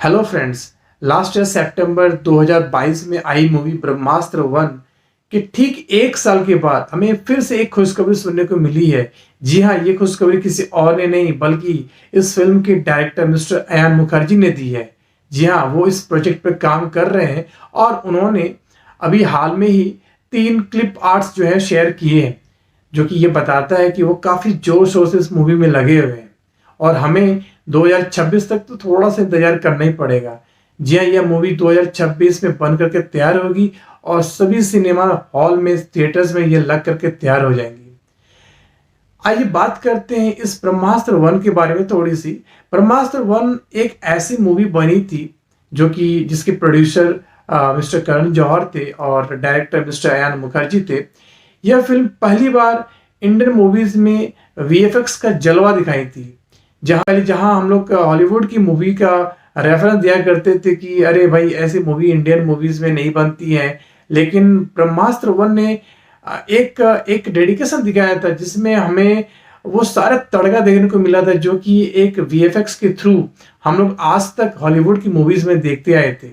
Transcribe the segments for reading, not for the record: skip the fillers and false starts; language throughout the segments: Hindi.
Hello friends. लास्ट ईयर सितंबर 2022 में आई मूवी ब्रह्मास्त्र 1 के ठीक एक साल के बाद हमें फिर से एक खुशखबरी सुनने को मिली है। जी हाँ, ये खुशखबरी किसी और ने नहीं बल्कि इस फिल्म के डायरेक्टर मिस्टर अयान मुखर्जी ने दी है। जी हाँ, वो इस प्रोजेक्ट पर काम कर रहे हैं और उन्होंने अभी हाल में ही 3 क्लिप आर्ट्स जो है शेयर किए हैं, जो कि ये बताता है कि वो काफ़ी जोर शोर से इस मूवी में लगे हुए हैं और हमें 2026 तक तो थोड़ा सा इंतजार करना ही पड़ेगा। जी हाँ, यह मूवी 2026 में बन करके तैयार होगी और सभी सिनेमा हॉल में, थिएटर्स में ये लग करके तैयार हो जाएंगी। आइए बात करते हैं इस ब्रह्मास्त्र 1 के बारे में थोड़ी सी। ब्रह्मास्त्र 1 एक ऐसी मूवी बनी थी जो कि जिसके प्रोड्यूसर मिस्टर करण जौहर थे और डायरेक्टर मिस्टर अयान मुखर्जी थे। यह फिल्म पहली बार इंडियन मूवीज में वीएफएक्स का जलवा दिखाई थी। जहां हम लोग हॉलीवुड की मूवी का रेफरेंस दिया करते थे कि अरे भाई, ऐसी मूवी इंडियन मूवीज में नहीं बनती है, लेकिन ब्रह्मास्त्र 1 ने एक एक डेडिकेशन दिखाया था जिसमें हमें वो सारा तड़का देखने को मिला था जो कि एक वीएफएक्स के थ्रू हम लोग आज तक हॉलीवुड की मूवीज में देखते आए थे।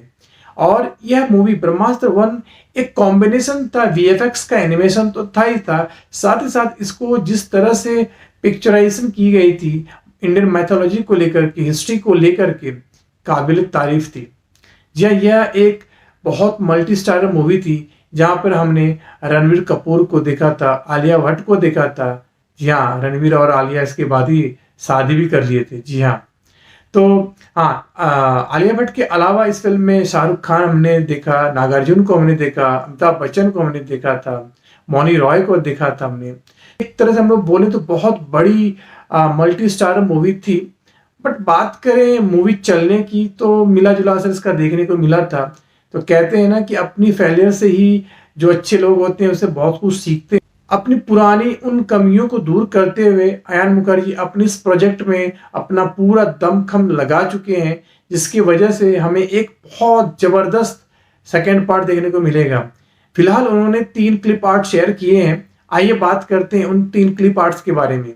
और यह मूवी ब्रह्मास्त्र 1 एक कॉम्बिनेशन था, वीएफएक्स का एनिमेशन तो था ही था, साथ ही साथ इसको जिस तरह से पिक्चराइजेशन की गई थी इंडियन मैथोलॉजी को लेकर के, हिस्ट्री को लेकर के, काबिल तारीफ थी। जी हाँ, यह एक बहुत मल्टी स्टारर मूवी थी जहां पर हमने रणवीर कपूर को देखा था, आलिया भट्ट को देखा था। जी हाँ, रणवीर और आलिया इसके बाद ही शादी भी कर लिए थे। जी हाँ, तो हाँ, आलिया भट्ट के अलावा इस फिल्म में शाहरुख खान हमने देखा, नागार्जुन को हमने देखा, अमिताभ बच्चन को हमने देखा था, मौनी रॉय को देखा था हमने। एक तरह से हम लोग बोले तो बहुत बड़ी मल्टी स्टार मूवी थी। बट बात करें मूवी चलने की तो मिला जुला असर इसका देखने को मिला था। तो कहते हैं ना कि अपनी फेलियर से ही जो अच्छे लोग होते हैं उससे बहुत कुछ सीखते हैं। अपनी पुरानी उन कमियों को दूर करते हुए अयान मुखर्जी अपने इस प्रोजेक्ट में अपना पूरा दमखम लगा चुके हैं, जिसकी वजह से हमें एक बहुत जबरदस्त सेकेंड पार्ट देखने को मिलेगा। फिलहाल उन्होंने 3 क्लिप आर्ट शेयर किए हैं। आइए बात करते हैं उन 3 क्लिप आर्ट्स के बारे में।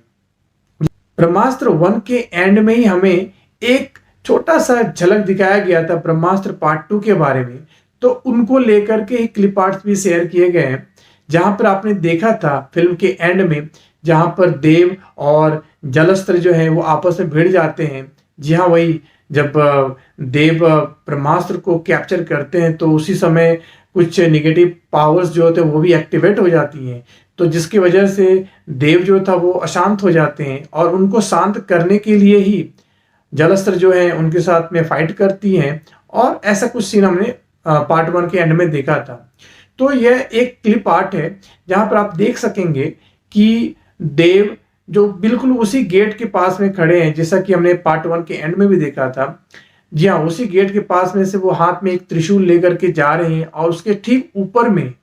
ब्रह्मास्त्र 1 के एंड में ही हमें एक छोटा सा झलक दिखाया गया था ब्रह्मास्त्र पार्ट 2 के बारे में, तो उनको लेकर के ही क्लिप आर्ट्स भी शेयर किए गए हैं। जहां पर आपने देखा था फिल्म के एंड में, जहां पर देव और जलस्त्र जो है वो आपस में भिड़ जाते हैं। जी हाँ, वही जब देव ब्रह्मास्त्र को कैप्चर करते हैं तो उसी समय कुछ निगेटिव पावर्स जो होते हैं वो भी एक्टिवेट हो जाती हैं, तो जिसकी वजह से देव जो था वो अशांत हो जाते हैं और उनको शांत करने के लिए ही जलस्त्र जो है उनके साथ में फाइट करती हैं। और ऐसा कुछ सीन हमने पार्ट 1 के एंड में देखा था। तो यह एक क्लिप आर्ट है जहां पर आप देख सकेंगे कि देव जो बिल्कुल उसी गेट के पास में खड़े हैं जैसा कि हमने पार्ट 1 के एंड में भी देखा था। जी हाँ, उसी गेट के पास में से वो हाथ में एक त्रिशूल लेकर के जा रहे हैं और उसके ठीक ऊपर में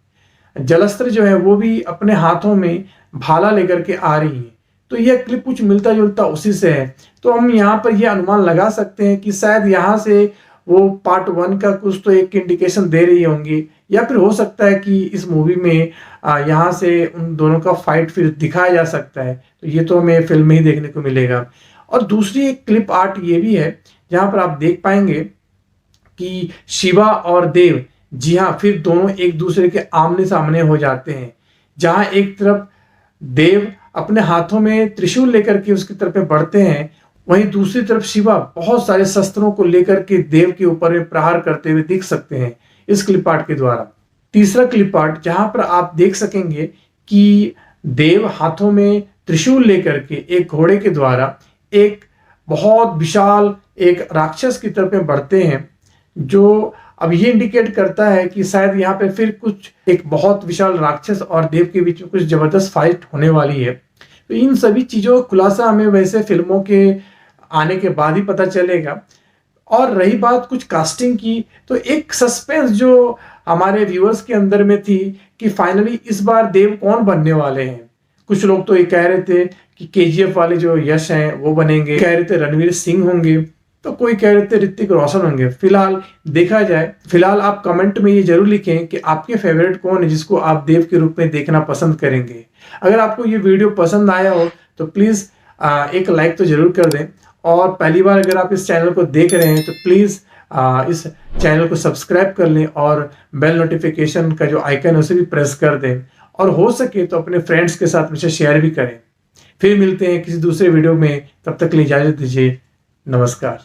जलस्त्र जो है वो भी अपने हाथों में भाला लेकर के आ रही है। तो यह क्लिप कुछ मिलता जुलता उसी से है। तो हम यहाँ पर यह अनुमान लगा सकते हैं कि शायद यहाँ से वो पार्ट 1 का कुछ तो एक इंडिकेशन दे रही होंगी, या फिर हो सकता है कि इस मूवी में यहाँ से उन दोनों का फाइट फिर दिखाया जा सकता है। तो ये तो हमें फिल्म में ही देखने को मिलेगा। और दूसरी एक क्लिप आर्ट ये भी है जहाँ पर आप देख पाएंगे कि शिवा और देव, जी हाँ, फिर दोनों एक दूसरे के आमने सामने हो जाते हैं। जहां एक तरफ देव अपने हाथों में त्रिशूल लेकर के उसकी तरफ में बढ़ते हैं, वहीं दूसरी तरफ शिवा बहुत सारे शस्त्रों को लेकर के देव के ऊपर में प्रहार करते हुए दिख सकते हैं इस क्लिप आर्ट के द्वारा। तीसरा क्लिप आर्ट जहां पर आप देख सकेंगे कि देव हाथों में त्रिशूल लेकर के एक घोड़े के द्वारा एक बहुत विशाल एक राक्षस की तरफ में बढ़ते हैं, जो अब ये इंडिकेट करता है कि शायद यहाँ पे फिर कुछ एक बहुत विशाल राक्षस और देव के बीच में कुछ जबरदस्त फाइट होने वाली है। तो इन सभी चीजों का खुलासा हमें वैसे फिल्मों के आने के बाद ही पता चलेगा। और रही बात कुछ कास्टिंग की, तो एक सस्पेंस जो हमारे व्यूअर्स के अंदर में थी कि फाइनली इस बार देव कौन बनने वाले हैं। कुछ लोग तो ये कह रहे थे कि केजीएफ वाले जो यश हैं वो बनेंगे, कह रहे थे रणवीर सिंह होंगे, तो कोई कह रहे थे ऋतिक रोशन होंगे। फिलहाल देखा जाए। फिलहाल आप कमेंट में ये जरूर लिखें कि आपके फेवरेट कौन है जिसको आप देव के रूप में देखना पसंद करेंगे। अगर आपको ये वीडियो पसंद आया हो तो प्लीज एक लाइक तो जरूर कर दें, और पहली बार अगर आप इस चैनल को देख रहे हैं तो प्लीज इस चैनल को सब्सक्राइब कर लें और बेल नोटिफिकेशन का जो आइकन है उसे भी प्रेस कर दें, और हो सके तो अपने फ्रेंड्स के साथ मुझे शेयर भी करें। फिर मिलते हैं किसी दूसरे वीडियो में, तब तक के लिए इजाजत दीजिए। नमस्कार।